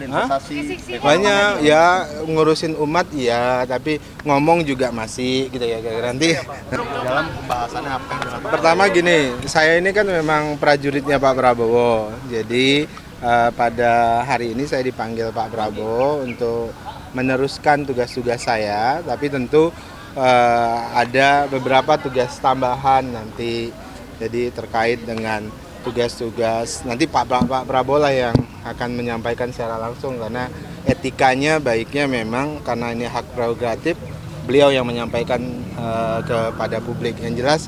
Investasi banyak ya, ngurusin umat ya, tapi ngomong juga masih gitu ya. Nanti Dalam pembahasannya apa yang dilakukan? pertama gini, saya ini kan memang prajuritnya Pak Prabowo. Jadi pada hari ini saya dipanggil Pak Prabowo untuk meneruskan tugas-tugas saya, tapi tentu ada beberapa tugas tambahan nanti. Jadi terkait dengan tugas-tugas nanti Pak Prabowo lah yang akan menyampaikan secara langsung, karena etikanya baiknya memang karena ini hak prerogatif beliau yang menyampaikan kepada publik. Yang jelas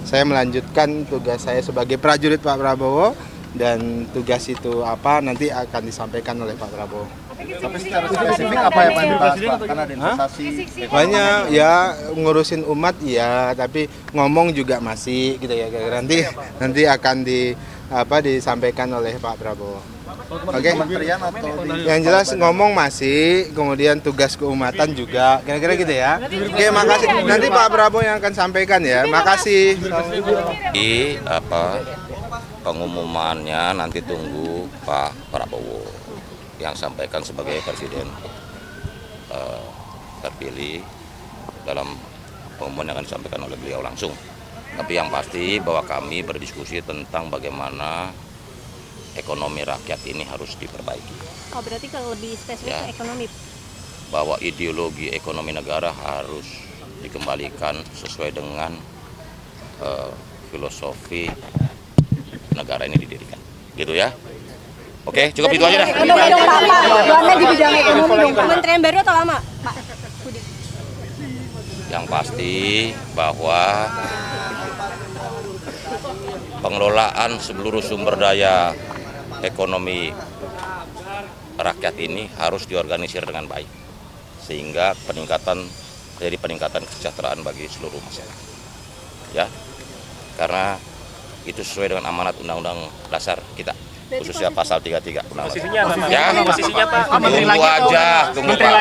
saya melanjutkan tugas saya sebagai prajurit Pak Prabowo, dan tugas itu apa nanti akan disampaikan oleh Pak Prabowo. Tapi secara spesifik apa yang akan dibahas, Pak? Karena ada investasi Banyak ya, ngurusin umat ya, tapi ngomong juga masih gitu ya. Nanti akan disampaikan oleh Pak Prabowo. Oke. kementerian atau Yang jelas ngomong masih, kemudian tugas keumatan juga, kira-kira gitu ya. Oke, makasih. Nanti Pak Prabowo yang akan sampaikan ya. Makasih. Pengumumannya nanti tunggu Pak Prabowo yang sampaikan sebagai presiden terpilih dalam pengumuman yang akan disampaikan oleh beliau langsung. Tapi yang pasti bahwa kami berdiskusi tentang bagaimana ekonomi rakyat ini harus diperbaiki. Oh, berarti kalau lebih spesifik Ya. ke ekonomi. Bahwa ideologi ekonomi negara harus dikembalikan sesuai dengan filosofi negara ini didirikan. Gitu ya. Oke, cukup itu aja dah. Ekonomi dong Pak, Jualan di bidang ekonomi dong. Kementerian baru atau lama, Pak? Yang pasti bahwa pengelolaan seluruh sumber daya ekonomi rakyat ini harus diorganisir dengan baik, sehingga peningkatan kesejahteraan bagi seluruh masyarakat. Ya, karena itu sesuai dengan amanat Undang-Undang Dasar kita, khususnya pasal 33 Undang-Undang. Posisinya Pak? Tunggu aja, tunggu Pak.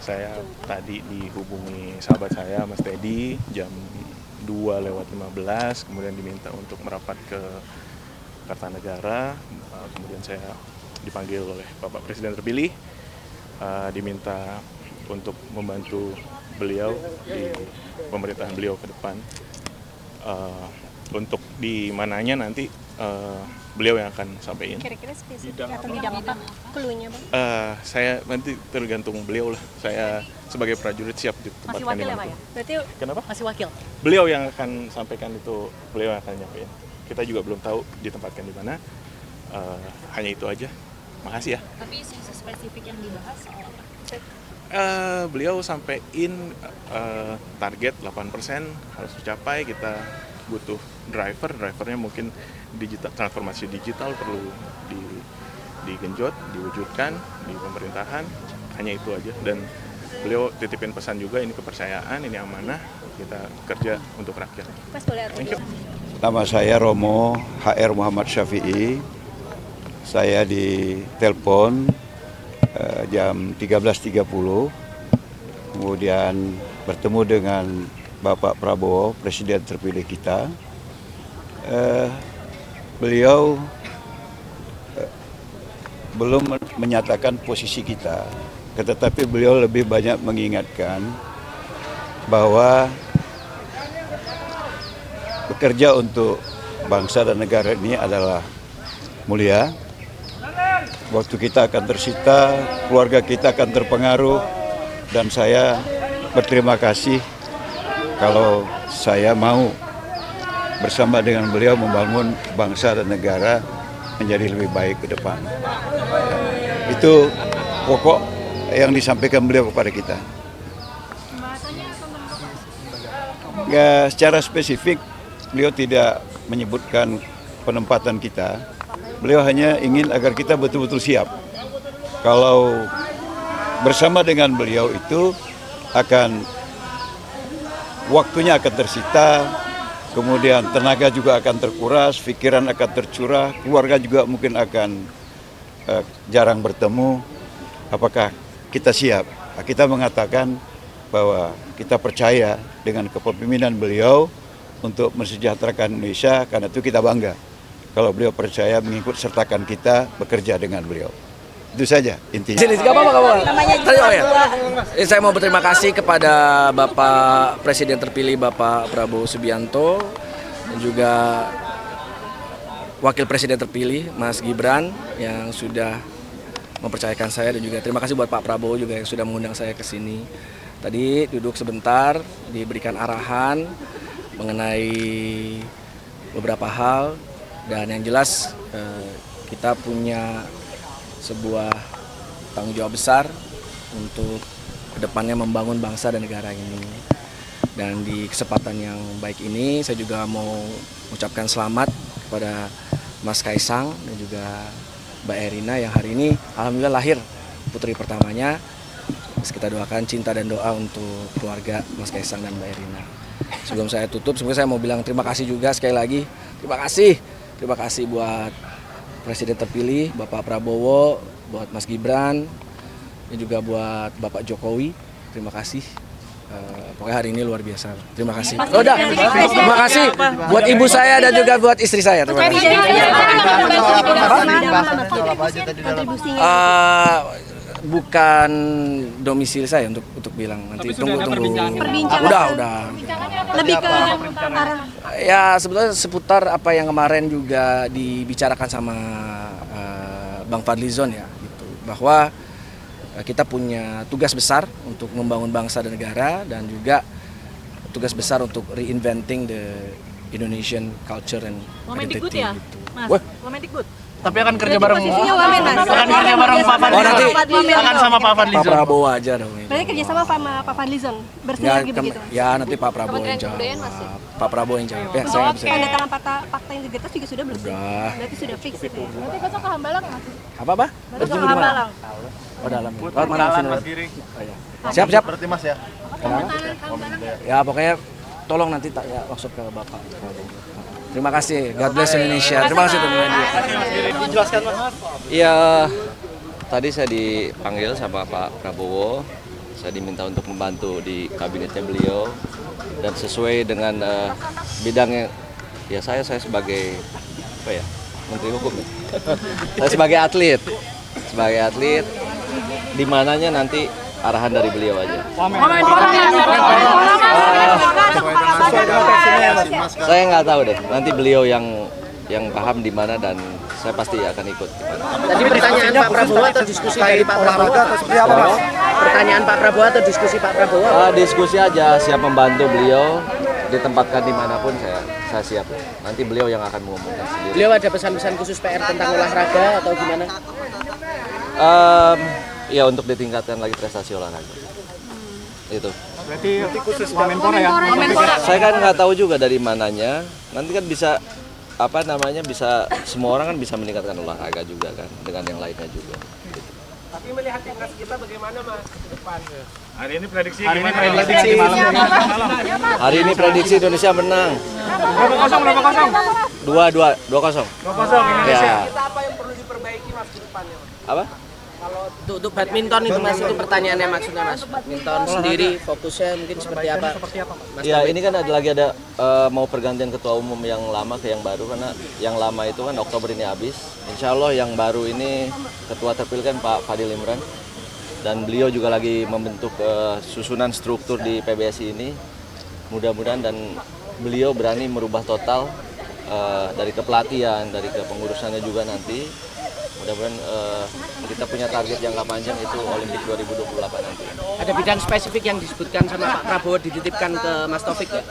Saya tadi dihubungi sahabat saya, Mas Teddy, jam 2:15, kemudian diminta untuk merapat ke Kartanegara. Kemudian saya dipanggil oleh Bapak Presiden terpilih, diminta untuk membantu beliau di pemerintahan beliau ke depan. Untuk di mananya nanti beliau yang akan sampaikan. Kira-kira spesifik atau bidang apa? Cluenya, Bang? Saya nanti tergantung beliau lah. Saya sebagai prajurit siap Masih ditempatkan wakil di ya mana Pak pun. ya? Berarti Kenapa? Masih wakil? Beliau yang akan sampaikan itu, beliau yang akan nyampein. Kita juga belum tahu ditempatkan di mana. Hanya itu aja. Makasih ya. Tapi isu spesifik yang dibahas soal apa? Beliau sampaikan target 8% harus dicapai. Kita butuh drivernya mungkin transformasi digital perlu digenjot, diwujudkan di pemerintahan. Hanya itu aja. Dan beliau titipin pesan juga, ini kepercayaan, ini amanah, kita kerja untuk rakyat. Mas boleh atau Thank you. Nama saya Romo HR Muhammad Syafi'i. Saya ditelepon jam 13.30, kemudian bertemu dengan Bapak Prabowo, Presiden terpilih kita. Beliau belum menyatakan posisi kita, tetapi beliau lebih banyak mengingatkan bahwa bekerja untuk bangsa dan negara ini adalah mulia. Waktu kita akan tersita, keluarga kita akan terpengaruh, dan saya berterima kasih kalau saya mau bersama dengan beliau membangun bangsa dan negara menjadi lebih baik ke depan. Itu pokok yang disampaikan beliau kepada kita. Ya, secara spesifik beliau tidak menyebutkan penempatan kita. Beliau hanya ingin agar kita betul-betul siap. Kalau bersama dengan beliau itu waktunya akan tersita, kemudian tenaga juga akan terkuras, pikiran akan tercurah, keluarga juga mungkin akan jarang bertemu. Apakah kita siap? Kita mengatakan bahwa kita percaya dengan kepemimpinan beliau untuk mensejahterakan Indonesia, karena itu kita bangga kalau beliau percaya mengikut sertakan kita bekerja dengan beliau. Itu saja intinya. Sini, gak apa-apa. Saya mau berterima kasih kepada Bapak Presiden terpilih Bapak Prabowo Subianto dan juga Wakil Presiden terpilih Mas Gibran yang sudah mempercayakan saya, dan juga terima kasih buat Pak Prabowo juga yang sudah mengundang saya ke sini. Tadi duduk sebentar, diberikan arahan mengenai beberapa hal, dan yang jelas kita punya sebuah tanggung jawab besar untuk kedepannya membangun bangsa dan negara ini. Dan di kesempatan yang baik ini saya juga mau mengucapkan selamat kepada Mas Kaisang dan juga Mbak Erina yang hari ini alhamdulillah lahir putri pertamanya. Kita doakan cinta dan doa untuk keluarga Mas Kaisang dan Mbak Erina. Sebelum saya tutup, sebenarnya saya mau bilang terima kasih juga sekali lagi. Terima kasih buat Presiden terpilih Bapak Prabowo, buat Mas Gibran, dan juga buat Bapak Jokowi. Terima kasih. Pokoknya hari ini luar biasa. Terima kasih. Terima kasih buat ibu saya dan juga buat istri saya. Terima kasih. Bukan domisili saya untuk bilang, nanti tunggu. Udah. Lebih ke Ya sebetulnya seputar apa yang kemarin juga dibicarakan sama Bang Fadlizon ya, gitu. Bahwa kita punya tugas besar untuk membangun bangsa dan negara, dan juga tugas besar untuk reinventing the Indonesian culture and identity. Ya, gitu. Mas. Wamendikbud. Tapi akan kerja bareng. posisinya wamen, Mas. Akan kerja bareng Pak Fadlizon. Oh, nanti akan sama Pak Pak Fadlizon. Prabowo aja dong. Berarti kerja sama Pak Fadlizon, bersinergi begitu. Ya nanti Pak Prabowo yang jawab. Pak Prabowo yang jawab. Ya, saya nggak bisa. Tanda tangan fakta integritas juga sudah belum? Udah. Berarti sudah fix itu ya. Nanti besok ke Hambalang, Mas. Apa? Besok ke Hambalang. Oh dalam. Oh, mana sini, Mas? Siap. Berarti Mas ya. Ya pokoknya tolong nanti tak ya maksud ke Bapak Prabowo. Terima kasih. God bless Indonesia. Terima kasih teman-teman. Dijelaskan Mas. Iya, tadi saya dipanggil sama Pak Prabowo. Saya diminta untuk membantu di kabinetnya beliau, dan sesuai dengan bidangnya. Ya saya sebagai apa ya, Menteri Hukum. Ya. Saya sebagai atlet, di mananya nanti arahan dari beliau aja. Saya nggak tahu deh. Nanti beliau yang paham di mana, dan saya pasti akan ikut di mana. Tadi pertanyaan Pak Prabowo atau diskusi dari Pak Prabowo? Pertanyaan Pak Prabowo atau diskusi Pak Prabowo? Diskusi aja, siap membantu beliau, ditempatkan dimanapun saya siap. Nanti beliau yang akan mengumumkan sendiri. Beliau ada pesan-pesan khusus PR tentang olahraga atau gimana? Ya untuk ditingkatkan lagi prestasi olahraga. Itu. Berarti khusus Wamenpora ya. Saya kan nggak tahu juga dari mananya. Nanti kan bisa bisa semua orang kan bisa meningkatkan olahraga juga kan dengan yang lainnya juga. Gitu. Tapi melihat timnas kita bagaimana Mas ke depan? Hari ini prediksi malam. Hari ini prediksi Indonesia menang. Berapa kosong? 2-0. 2-0 Indonesia. Ya. Kita apa yang perlu diperbaiki Mas ke depannya? Apa? Kalau untuk badminton itu Mas, itu pertanyaannya maksudnya Mas. Badminton sendiri fokusnya mungkin seperti apa? Mas Ya ini kan ada mau pergantian ketua umum yang lama ke yang baru, karena yang lama itu kan Oktober ini habis. Insya Allah yang baru ini ketua terpilih kan Pak Fadil Imran, dan beliau juga lagi membentuk susunan struktur di PBSI ini. Mudah-mudahan dan beliau berani merubah total dari kepelatihan, dari kepengurusannya juga nanti. Mudah-mudahan kita punya target jangka panjang itu Olimpik 2028 nanti. Ada bidang spesifik yang disebutkan sama Pak Prabowo dititipkan ke Mas Taufik ya?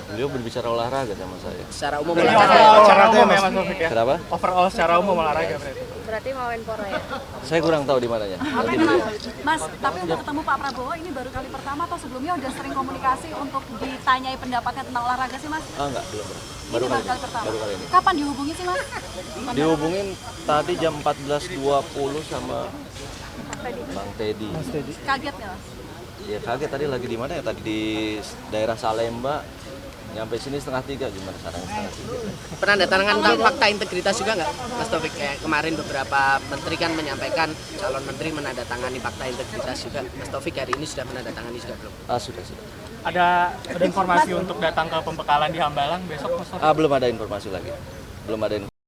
Beliau berbicara olahraga sama saya. Secara umum Secara umum ya Mas Taufik ya. Kenapa? Overall secara umum olahraga berarti. Berarti mau Wamenpora ya? Saya kurang tahu di mananya. Nanti beliau. Mas, tapi untuk ketemu Pak Prabowo ini baru kali pertama atau sebelumnya udah sering komunikasi untuk ditanyai pendapatnya tentang olahraga sih Mas? Enggak, belum. Baru kali pertama. Baru kali ini. Kapan dihubungi sih Mas? Dihubungin tadi jam 14.20 sama Bang Teddy. Kaget nggak Mas? Ya kaget, tadi lagi di mana ya? Tadi di daerah Salemba. Nyampe sini 2:30, gimana sekarang 2:30? penandatangan tentang fakta integritas juga nggak Mas Taufik? Kayak kemarin beberapa menteri kan menyampaikan calon menteri menandatangani fakta integritas juga. Mas Taufik hari ini sudah menandatangani juga belum? Sudah. Ada informasi untuk datang ke pembekalan di Hambalang besok Mas Taufik? Belum ada informasi lagi. belum ada